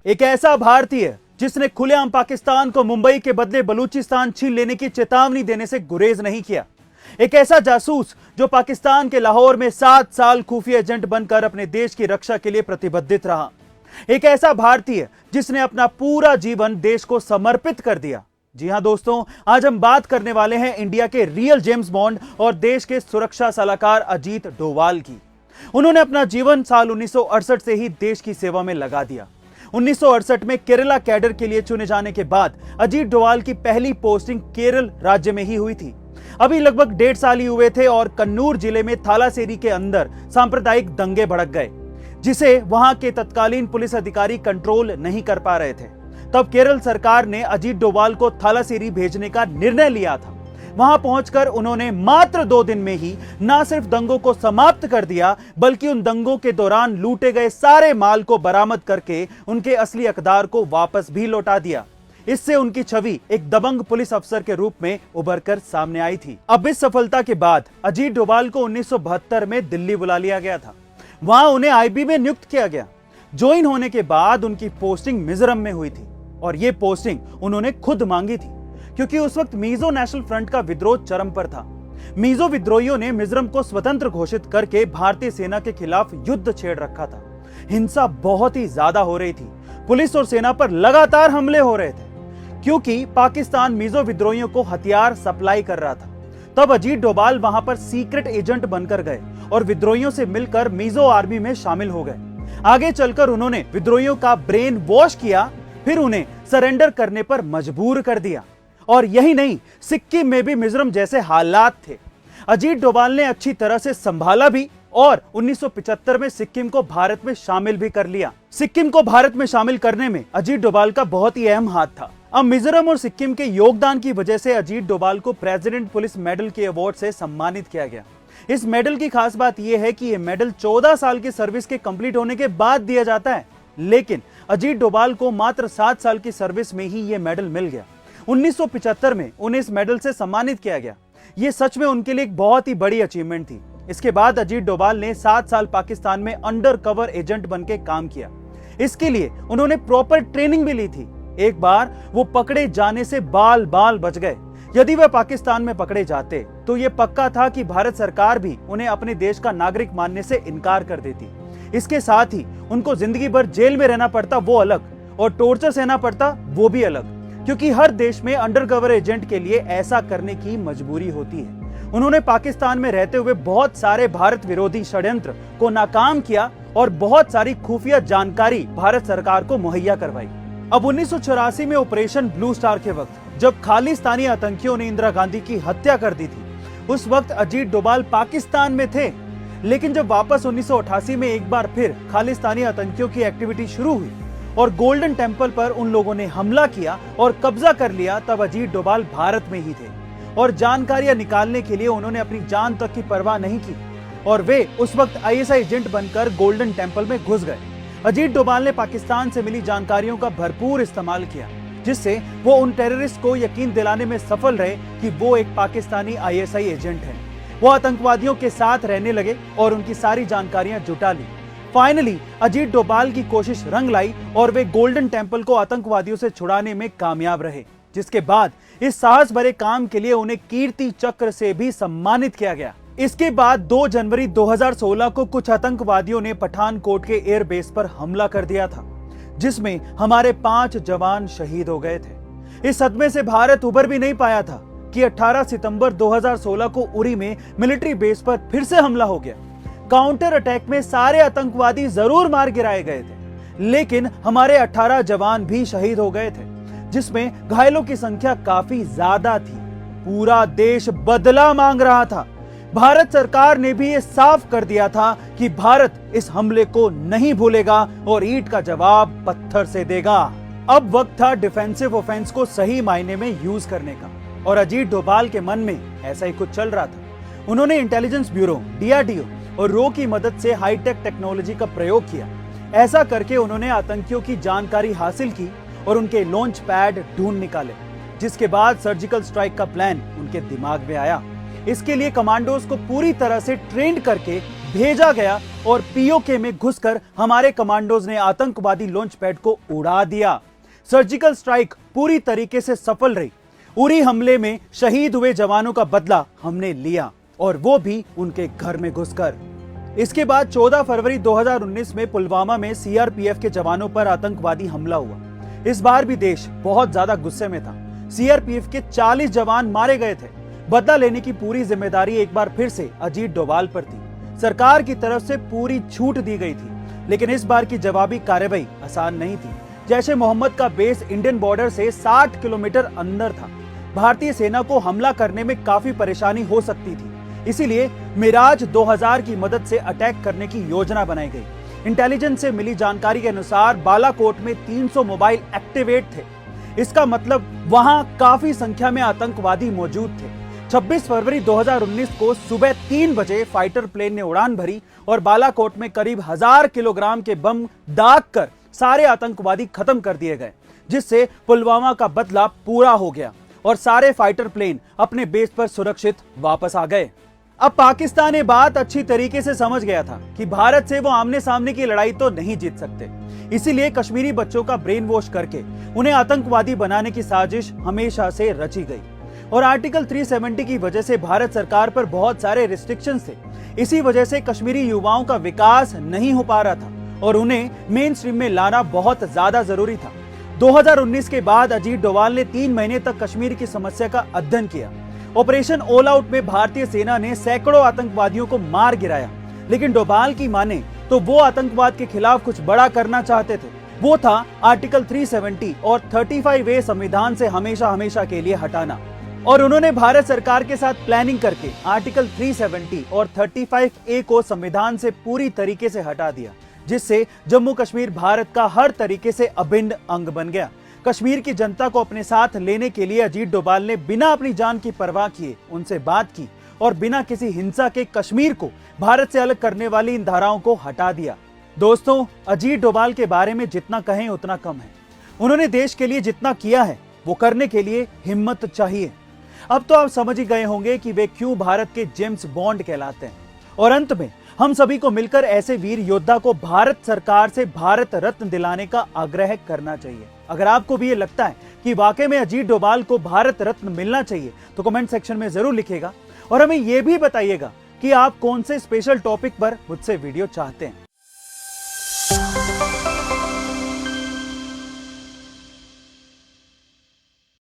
एक ऐसा भारतीय जिसने खुलेआम पाकिस्तान को मुंबई के बदले बलूचिस्तान छीन लेने की चेतावनी देने से गुरेज नहीं किया। एक ऐसा जासूस जो पाकिस्तान के लाहौर में 7 साल खुफिया एजेंट बनकर अपने देश की रक्षा के लिए प्रतिबद्धित रहा। एक ऐसा भारतीय जिसने अपना पूरा जीवन देश को समर्पित कर दिया। जी हां दोस्तों, आज हम बात करने वाले हैं इंडिया के रियल जेम्स बॉन्ड और देश के सुरक्षा सलाहकार अजीत डोवाल की। उन्होंने अपना जीवन साल 1968 से ही देश की सेवा में लगा दिया। 1968 में केरला कैडर के लिए चुने जाने के बाद अजीत डोवाल की पहली पोस्टिंग केरल राज्य में ही हुई थी। अभी लगभग 1.5 साल ही हुए थे और कन्नूर जिले में थालासेरी के अंदर सांप्रदायिक दंगे भड़क गए, जिसे वहां के तत्कालीन पुलिस अधिकारी कंट्रोल नहीं कर पा रहे थे। तब केरल सरकार ने अजीत डोवाल को थालासेरी भेजने का निर्णय लिया था। वहां पहुंचकर उन्होंने मात्र 2 दिन में ही न सिर्फ दंगों को समाप्त कर दिया, बल्कि उन दंगों के दौरान लूटे गए सारे माल को बरामद करके उनके असली हकदार को वापस भी लौटा दिया। इससे उनकी छवि एक दबंग पुलिस अफसर के रूप में उभर कर सामने आई थी। अब इस सफलता के बाद अजीत डोवाल को 1972 में दिल्ली बुला लिया गया था। वहां उन्हें आईबी में नियुक्त किया गया। ज्वाइन होने के बाद उनकी पोस्टिंग मिजोरम में हुई थी और यह पोस्टिंग उन्होंने खुद मांगी थी, क्योंकि उस वक्त मिजो नेशनल फ्रंट का विद्रोह चरम पर था। मिजो विद्रोहियों ने मिजोरम को स्वतंत्र घोषित करके भारतीय सेना के खिलाफ युद्ध छेड़ रखा था। हिंसा बहुत ही ज्यादा हो रही थी। पुलिस और सेना पर लगातार हमले हो रहे थे, क्योंकि पाकिस्तान मिजो विद्रोहियों को हथियार सप्लाई कर रहा था। तब अजीत डोवाल वहां पर सीक्रेट एजेंट बनकर गए और विद्रोहियों से मिलकर मिजो आर्मी में शामिल हो गए। आगे चलकर उन्होंने विद्रोहियों का ब्रेन वॉश किया, फिर उन्हें सरेंडर करने पर मजबूर कर दिया। और यही नहीं, सिक्किम में भी मिजोरम जैसे हालात थे। अजीत डोवाल ने अच्छी तरह से संभाला भी और 1975 में सिक्किम को भारत में शामिल भी कर लिया। सिक्किम को भारत में शामिल करने में अजीत डोवाल का बहुत ही अहम हाथ था। अब मिजोरम और सिक्किम के योगदान की वजह से अजीत डोवाल को प्रेसिडेंट पुलिस मेडल के अवार्ड से सम्मानित किया गया। इस मेडल की खास बात यह है कि यह मेडल 14 साल की सर्विस के कंप्लीट होने के बाद दिया जाता है, लेकिन अजीत डोवाल को मात्र 7 साल की सर्विस में ही यह मेडल मिल गया। 1975 में उन्हें इस मेडल से सम्मानित किया गया। यह सच में उनके लिए एक बहुत ही बड़ी अचीवमेंट थी। इसके बाद अजीत डोवाल ने 7 साल पाकिस्तान में अंडर कवर एजेंट बनके काम किया। इसके लिए उन्होंने प्रॉपर ट्रेनिंग भी ली थी। एक बार वो पकड़े जाने से बाल बाल बच गए। यदि वह पाकिस्तान में पकड़े जाते तो यह पक्का था कि भारत सरकार भी उन्हें अपने देश का नागरिक मानने से इनकार कर देती। इसके साथ ही उनको जिंदगी भर जेल में रहना पड़ता, वो अलग, और टॉर्चर सहना पड़ता, वो भी अलग, क्योंकि हर देश में अंडरकवर एजेंट के लिए ऐसा करने की मजबूरी होती है। उन्होंने पाकिस्तान में रहते हुए बहुत सारे भारत विरोधी षड्यंत्र को नाकाम किया और बहुत सारी खुफिया जानकारी भारत सरकार को मुहैया करवाई। अब 1984 में ऑपरेशन ब्लू स्टार के वक्त जब खालिस्तानी आतंकियों ने इंदिरा गांधी की हत्या कर दी थी, उस वक्त अजीत डोवाल पाकिस्तान में थे। लेकिन जब वापस 1988 में एक बार फिर खालिस्तानी आतंकियों की एक्टिविटी शुरू हुई और गोल्डन टेम्पल पर उन लोगों ने हमला किया और कब्जा कर लिया, तब अजीत डोवाल भारत में ही थे और जानकारियां निकालने के लिए उन्होंने अपनी जान तक की परवाह नहीं की और वे उस वक्त आईएसआई एजेंट बनकर गोल्डन टेम्पल में घुस गए। अजीत डोवाल ने पाकिस्तान से मिली जानकारियों का भरपूर इस्तेमाल किया, जिससे वो उन टेररिस्ट को यकीन दिलाने में सफल रहे कि वो एक पाकिस्तानी आईएसआई एजेंट है। वो आतंकवादियों के साथ रहने लगे और उनकी सारी जानकारियां जुटा ली। फाइनली अजीत डोवाल की कोशिश रंग लाई और वे गोल्डन टेम्पल को आतंकवादियों से छुड़ाने में कामयाब रहे, जिसके बाद इस साहस भरे काम के लिए उन्हें कीर्ति चक्र से भी सम्मानित किया गया। इसके बाद 2 जनवरी 2016 को कुछ आतंकवादियों ने पठानकोट के एयरबेस पर हमला कर दिया था, जिसमें हमारे 5 जवान शहीद हो गए थे। इस सदमे से भारत उबर भी नहीं पाया था कि 18 सितंबर 2016 को उरी में मिलिट्री बेस पर फिर से हमला हो गया। काउंटर अटैक में सारे आतंकवादी जरूर मार गिराए गए थे, लेकिन हमारे 18 जवान भी शहीद हो गए थे, जिसमें घायलों की संख्या काफी ज्यादा थी। पूरा देश बदला मांग रहा था। भारत सरकार ने भी ये साफ कर दिया था कि भारत इस हमले को नहीं भूलेगा और ईंट का जवाब पत्थर से देगा। अब वक्त था डिफेंसिव ऑफेंस को सही मायने में यूज करने का, और अजीत डोवाल के मन में ऐसा ही कुछ चल रहा था। उन्होंने इंटेलिजेंस ब्यूरो, डीआरडीओ और रो की मदद से हाईटेक टेक्नोलॉजी का प्रयोग किया। ऐसा करके उन्होंने आतंकियों की जानकारी हासिल की और उनके लॉन्च पैड ढूंढ निकाले, जिसके बाद सर्जिकल स्ट्राइक का प्लान उनके दिमाग में आया। इसके लिए कमांडोज को पूरी तरह से ट्रेंड करके भेजा गया और पीओके में घुसकर हमारे कमांडोज ने आतंकवादी लॉन्च पैड को उड़ा दिया। सर्जिकल स्ट्राइक पूरी तरीके से सफल रही। उरी हमले में शहीद हुए जवानों का बदला हमने लिया और वो भी उनके घर में घुसकर। इसके बाद 14 फरवरी 2019 में पुलवामा में सीआरपीएफ के जवानों पर आतंकवादी हमला हुआ। इस बार भी देश बहुत ज्यादा गुस्से में था। सीआरपीएफ के 40 जवान मारे गए थे। बदला लेने की पूरी जिम्मेदारी एक बार फिर से अजीत डोभाल पर थी। सरकार की तरफ से पूरी छूट दी गई थी, लेकिन इस बार की जवाबी कार्रवाई आसान नहीं थी। जैश ए मोहम्मद का बेस इंडियन बॉर्डर से 60 किलोमीटर अंदर था। भारतीय सेना को हमला करने में काफी परेशानी हो सकती थी, इसीलिए मिराज 2000 की मदद से अटैक करने की योजना बनाई गई। इंटेलिजेंस से मिली जानकारी के अनुसार बालाकोट में 300 मोबाइल एक्टिवेट थे। इसका मतलब वहां काफी संख्या में आतंकवादी मौजूद थे। 26 फरवरी 2019 को सुबह 3 बजे फाइटर प्लेन ने उड़ान भरी और बालाकोट में करीब 1000 किलोग्राम के बम दाग कर सारे आतंकवादी खत्म कर दिए गए, जिससे पुलवामा का बदला पूरा हो गया और सारे फाइटर प्लेन अपने बेस पर सुरक्षित वापस आ गए। अब पाकिस्तान ये बात अच्छी तरीके से समझ गया था कि भारत से वो आमने सामने की लड़ाई तो नहीं जीत सकते। इसीलिए कश्मीरी बच्चों का ब्रेन वॉश करके उन्हें आतंकवादी बनाने की साजिश हमेशा से रची गई और आर्टिकल 370 की वजह से भारत सरकार पर बहुत सारे रिस्ट्रिक्शंस थे। इसी वजह से कश्मीरी युवाओं का विकास नहीं हो पा रहा था और उन्हें मेन स्ट्रीम में लाना बहुत ज्यादा जरूरी था। 2019 के बाद अजीत डोभाल ने 3 महीने तक कश्मीर की समस्या का अध्ययन किया। ऑपरेशन ऑल आउट में भारतीय सेना ने सैकड़ों आतंकवादियों को मार गिराया, लेकिन डोभाल की माने तो वो आतंकवाद के खिलाफ कुछ बड़ा करना चाहते थे। वो था आर्टिकल 370 और 35A संविधान से हमेशा हमेशा के लिए हटाना। और उन्होंने भारत सरकार के साथ प्लानिंग करके आर्टिकल 370 और 35A को संविधान से पूरी तरीके से हटा दिया, जिससे जम्मू कश्मीर भारत का हर तरीके से अभिन्न अंग बन गया। कश्मीर की जनता को अपने साथ लेने के लिए अजीत डोभाल ने बिना अपनी जान की परवाह किए उनसे बात की और बिना किसी हिंसा के कश्मीर को भारत से अलग करने वाली इन धाराओं को हटा दिया। दोस्तों, अजीत डोभाल के बारे में जितना कहें उतना कम है। उन्होंने देश के लिए जितना किया है वो करने के लिए हिम्मत चाहिए। अब तो आप समझ ही गए होंगे कि वे क्यों भारत के जेम्स बॉन्ड कहलाते हैं। और अंत में हम सभी को मिलकर ऐसे वीर योद्धा को भारत सरकार से भारत रत्न दिलाने का आग्रह करना चाहिए। अगर आपको भी ये लगता है कि वाकई में अजीत डोभाल को भारत रत्न मिलना चाहिए तो कमेंट सेक्शन में जरूर लिखिएगा और हमें यह भी बताइएगा कि आप कौन से स्पेशल टॉपिक पर मुझसे वीडियो चाहते हैं।